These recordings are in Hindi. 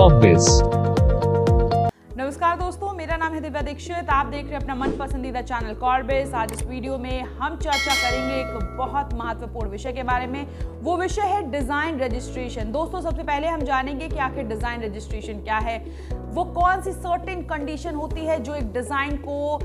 कॉर्बिस। नमस्कार दोस्तों, मेरा नाम है दिव्या दीक्षित। आप देख रहे हैं अपना मन पसंदीदा चैनल कॉर्बिस। आज इस वीडियो में हम चर्चा करेंगे एक बहुत महत्वपूर्ण विषय के बारे में। वो विषय है डिजाइन रजिस्ट्रेशन। दोस्तों, सबसे पहले हम जानेंगे कि आखिर डिजाइन रजिस्ट्रेशन क्या है, वो कौन सी सर्टेन कंडीशन होती है जो एक डिजाइन को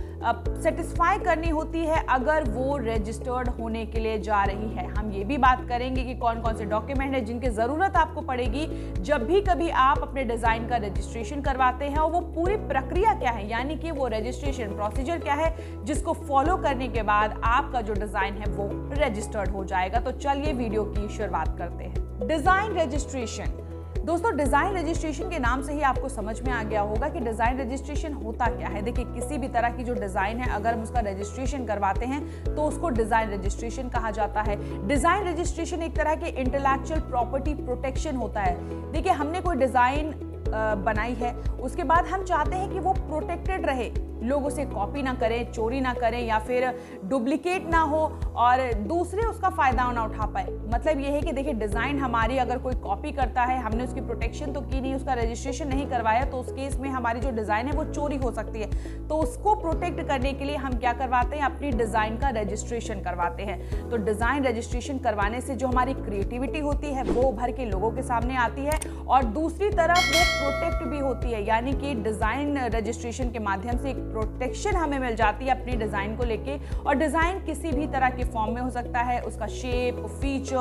सेटिस्फाई करनी होती है अगर वो रजिस्टर्ड होने के लिए जा रही है। हम ये भी बात करेंगे कि कौन कौन से डॉक्यूमेंट है जिनकी जरूरत आपको पड़ेगी जब भी कभी आप अपने डिजाइन का रजिस्ट्रेशन करवाते हैं, और वो पूरी प्रक्रिया क्या है, यानी कि वो रजिस्ट्रेशन प्रोसीजर क्या है जिसको फॉलो करने के बाद आपका जो डिजाइन है वो रजिस्टर्ड हो जाएगा। तो चलिए वीडियो की शुरुआत करते हैं। Design registration. दोस्तों, डिजाइन रजिस्ट्रेशन के नाम से ही आपको समझ में आ गया होगा कि डिजाइन रजिस्ट्रेशन होता क्या है। देखिए, किसी भी तरह की जो डिजाइन है अगर हम उसका रजिस्ट्रेशन करवाते हैं तो उसको डिजाइन रजिस्ट्रेशन कहा जाता है। डिजाइन रजिस्ट्रेशन एक तरह के इंटेलेक्चुअल प्रॉपर्टी प्रोटेक्शन होता है। देखिए, हमने कोई डिजाइन बनाई है, उसके बाद हम चाहते हैं कि वो प्रोटेक्टेड रहे, लोग उसे कॉपी ना करें, चोरी ना करें या फिर डुप्लीकेट ना हो और दूसरे उसका फायदा ना उठा पाए। मतलब ये है कि देखिए, डिजाइन हमारी अगर कोई कॉपी करता है, हमने उसकी प्रोटेक्शन तो की नहीं, उसका रजिस्ट्रेशन नहीं करवाया, तो उस केस में हमारी जो डिजाइन है वो चोरी हो सकती है। तो उसको प्रोटेक्ट करने के लिए हम क्या करवाते हैं, अपनी डिजाइन का रजिस्ट्रेशन करवाते हैं। तो डिजाइन रजिस्ट्रेशन करवाने से जो हमारी क्रिएटिविटी होती है वो उभर के लोगों के सामने आती है, और दूसरी तरफ वो प्रोटेक्ट भी होती है, यानी कि डिजाइन रजिस्ट्रेशन के माध्यम से एक प्रोटेक्शन हमें मिल जाती है अपनी डिजाइन को लेके। और डिजाइन किसी भी तरह के फॉर्म में हो सकता है, उसका शेप, फीचर,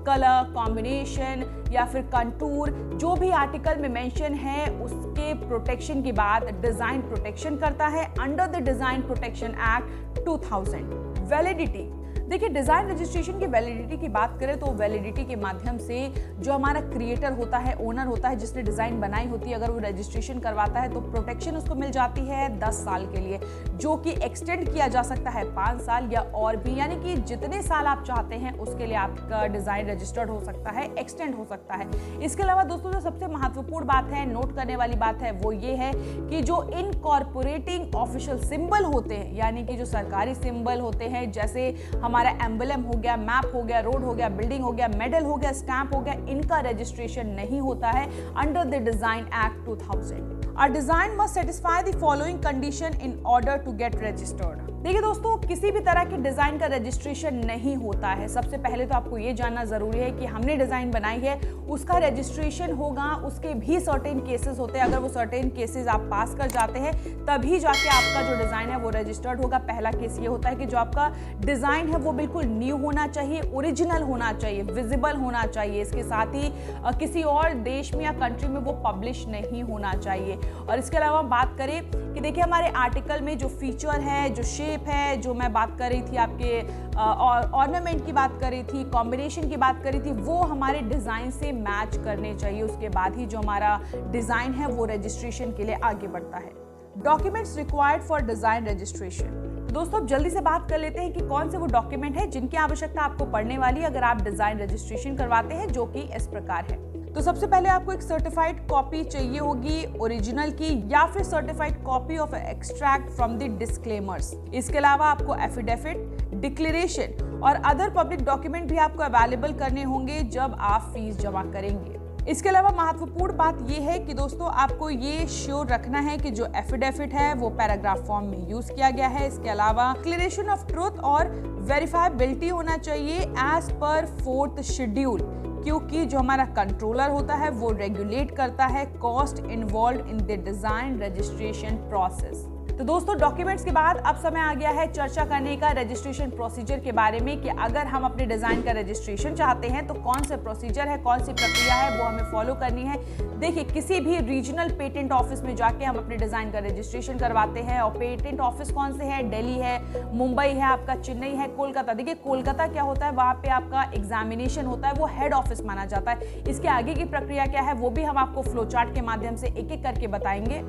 कलर कॉम्बिनेशन या फिर कंटूर, जो भी आर्टिकल में मेंशन है उसके प्रोटेक्शन के बाद डिजाइन प्रोटेक्शन करता है under the design protection act 2000। Validity. देखिए, डिजाइन रजिस्ट्रेशन की वैलिडिटी की बात करें तो वैलिडिटी के माध्यम से जो हमारा क्रिएटर होता है, ओनर होता है, जिसने डिजाइन बनाई होती है, अगर वो रजिस्ट्रेशन करवाता है तो प्रोटेक्शन उसको मिल जाती है 10 साल के लिए, जो कि एक्सटेंड किया जा सकता है 5 साल या और भी, यानी कि जितने साल आप चाहते हैं उसके लिए आपका डिजाइन रजिस्टर्ड हो सकता है, एक्सटेंड हो सकता है। इसके अलावा दोस्तों, जो सबसे महत्वपूर्ण बात है, नोट करने वाली बात है, वो ये है कि जो इनकॉर्पोरेटिंग ऑफिशियल सिंबल होते हैं, यानी कि जो सरकारी सिंबल होते हैं, जैसे हमारा एम्बलम हो गया, मैप हो गया, रोड हो गया, बिल्डिंग हो गया, मेडल हो गया, स्टैंप हो गया, इनका रजिस्ट्रेशन नहीं होता है under the design act 2000। A design must satisfy the following condition in order to get registered। देखिए दोस्तों, किसी भी तरह के डिजाइन का रजिस्ट्रेशन नहीं होता है। सबसे पहले तो आपको ये जानना जरूरी है कि हमने डिजाइन बनाई है, उसका रजिस्ट्रेशन होगा, उसके भी सर्टेन केसेस होते हैं। अगर वो सर्टेन केसेस आप पास कर जाते हैं तभी जाके आपका जो डिजाइन है वो रजिस्टर्ड होगा। पहला केस ये होता है कि जो आपका डिजाइन है वो बिल्कुल न्यू होना चाहिए, ओरिजिनल होना चाहिए, विजिबल होना चाहिए। इसके साथ ही किसी और देश में या कंट्री में वो पब्लिश नहीं होना चाहिए। और इसके अलावा बात करें कि देखिए, हमारे आर्टिकल में जो फीचर है, जो शेप है, जो मैं बात कर रही थी, आपके ऑर्नामेंट की बात कर रही थी, कॉम्बिनेशन की बात कर रही थी, वो हमारे डिजाइन से मैच करने चाहिए। उसके बाद ही जो हमारा डिजाइन है वो रजिस्ट्रेशन के लिए आगे बढ़ता है। Documents required for design registration. दोस्तों, अब जल्दी से बात कर लेते हैं कि कौन से वो डॉक्यूमेंट है जिनकी आवश्यकता आपको पड़ने वाली अगर आप डिजाइन रजिस्ट्रेशन करवाते हैं, जो कि इस प्रकार है। तो सबसे पहले आपको एक सर्टिफाइड कॉपी चाहिए होगी ओरिजिनल की, या फिर certified copy of extract from the disclaimers. इसके अलावा आपको एफिडेविट, डिक्लेरेशन और अदर पब्लिक डॉक्यूमेंट भी आपको अवेलेबल करने होंगे जब आप फीस जमा करेंगे। इसके अलावा महत्वपूर्ण बात यह है कि दोस्तों, आपको ये श्योर रखना है कि जो एफिडेविट है वो पैराग्राफ फॉर्म में यूज किया गया है। इसके अलावा डिक्लेरेशन ऑफ ट्रूथ और वेरीफाइबिलिटी होना चाहिए एज पर 4th शेड्यूल, क्योंकि जो हमारा कंट्रोलर होता है वो रेगुलेट करता है cost involve in the design registration process. तो दोस्तों, डॉक्यूमेंट्स के बाद अब समय आ गया है चर्चा करने का रजिस्ट्रेशन प्रोसीजर के बारे में कि अगर हम अपने डिजाइन का रजिस्ट्रेशन चाहते हैं तो कौन से प्रोसीजर है, कौन सी प्रक्रिया है वो हमें फॉलो करनी है। देखिए, किसी भी रीजनल पेटेंट ऑफिस में जाके हम अपने डिजाइन का रजिस्ट्रेशन करवाते हैं, और पेटेंट ऑफिस कौन से हैं, दिल्ली है, मुंबई है, आपका चेन्नई है, कोलकाता। देखिए, कोलकाता क्या होता है, वहाँ पे आपका एग्जामिनेशन होता है, वो हेड ऑफिस माना जाता है। इसके आगे की प्रक्रिया क्या है वो भी हम आपको फ्लो चार्ट के माध्यम से एक एक करके बताएंगे।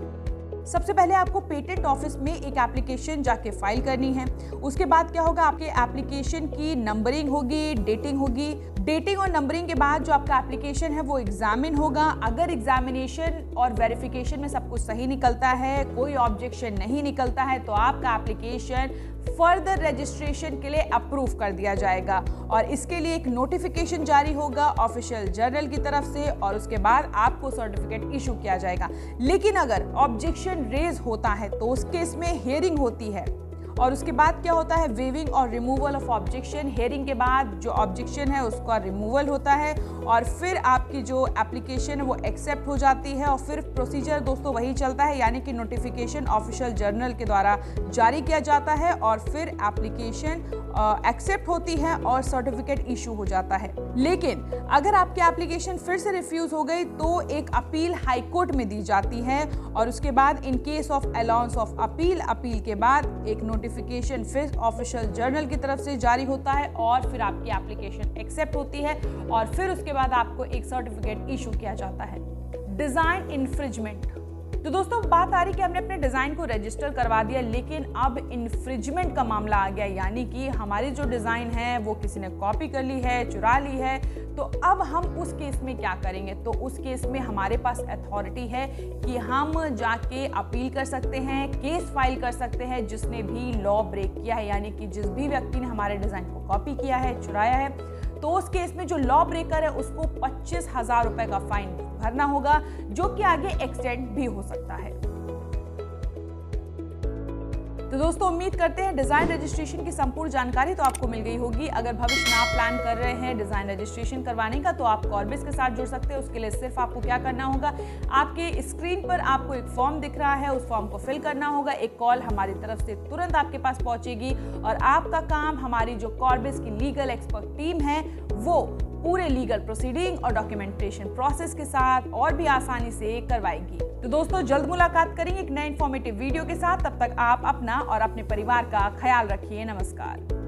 सबसे पहले आपको पेटेंट ऑफिस में एक एप्लीकेशन जाके फाइल करनी है। उसके बाद क्या होगा, आपके एप्लीकेशन की नंबरिंग होगी, डेटिंग होगी। डेटिंग और नंबरिंग के बाद जो आपका एप्लीकेशन है वो एग्जामिन होगा। अगर एग्जामिनेशन और वेरिफिकेशन में सब कुछ सही निकलता है, कोई ऑब्जेक्शन नहीं निकलता है, तो आपका एप्लीकेशन फर्दर रजिस्ट्रेशन के लिए अप्रूव कर दिया जाएगा और इसके लिए एक नोटिफिकेशन जारी होगा ऑफिशियल जर्नल की तरफ से और उसके बाद आपको सर्टिफिकेट इशू किया जाएगा। लेकिन अगर ऑब्जेक्शन रेज होता है तो उस केस में हियरिंग होती है और उसके बाद क्या होता है, वेविंग और रिमूवल ऑफ ऑब्जेक्शन। हियरिंग के बाद जो ऑब्जेक्शन है उसका रिमूवल होता है और फिर आपकी जो एप्लीकेशन है वो एक्सेप्ट हो जाती है और फिर प्रोसीजर दोस्तों वही चलता है, यानी कि नोटिफिकेशन ऑफिशियल जर्नल के द्वारा जारी किया जाता है और फिर एप्लीकेशन एक्सेप्ट होती है और सर्टिफिकेट इशू हो जाता है। लेकिन अगर आपकी एप्लीकेशन फिर से रिफ्यूज हो गई तो एक अपील हाई कोर्ट में दी जाती है और उसके बाद in case of allowance of appeal के बाद एक नोटिफिकेशन फिर ऑफिशियल जर्नल की तरफ से जारी होता है और फिर आपकी एप्लीकेशन एक्सेप्ट होती है और फिर उसके बाद आपको एक सर्टिफिकेट इशू किया जाता है। Design infringement. तो दोस्तों बात आ रही कि हमने अपने डिजाइन को रजिस्टर करवा दिया लेकिन अब इन्फ्रिजमेंट का मामला आ गया, यानी कि हमारी जो डिजाइन है वो किसी ने कॉपी कर ली है, चुरा ली है। तो अब हम उस केस में क्या करेंगे? तो उस केस में हमारे पास अथॉरिटी है कि हम जाके अपील कर सकते हैं, केस फाइल कर सकते हैं जिसने भी लॉ ब्रेक किया है, यानी कि जिस भी व्यक्ति ने हमारे डिजाइन को कॉपी किया है, चुराया है, तो उस केस में जो लॉ ब्रेकर है उसको 25,000 रुपए का फाइन भरना होगा, जो कि आगे एक्सटेंड भी हो सकता है। तो दोस्तों उम्मीद करते हैं डिजाइन रजिस्ट्रेशन की संपूर्ण जानकारी तो आपको मिल गई होगी। अगर भविष्य में आप प्लान कर रहे हैं डिजाइन रजिस्ट्रेशन करवाने का तो आप कॉर्बिस के साथ जुड़ सकते हैं। उसके लिए सिर्फ आपको क्या करना होगा, आपके स्क्रीन पर आपको एक फॉर्म दिख रहा है, उस फॉर्म को फिल करना होगा। एक कॉल हमारी तरफ से तुरंत आपके पास पहुंचेगी और आपका काम हमारी जो कॉर्बिस की लीगल एक्सपर्ट टीम है वो पूरे लीगल प्रोसीडिंग और डॉक्यूमेंटेशन प्रोसेस के साथ और भी आसानी से करवाएगी। तो दोस्तों जल्द मुलाकात करेंगे एक नए इन्फॉर्मेटिव वीडियो के साथ। तब तक आप अपना और अपने परिवार का ख्याल रखिए। नमस्कार।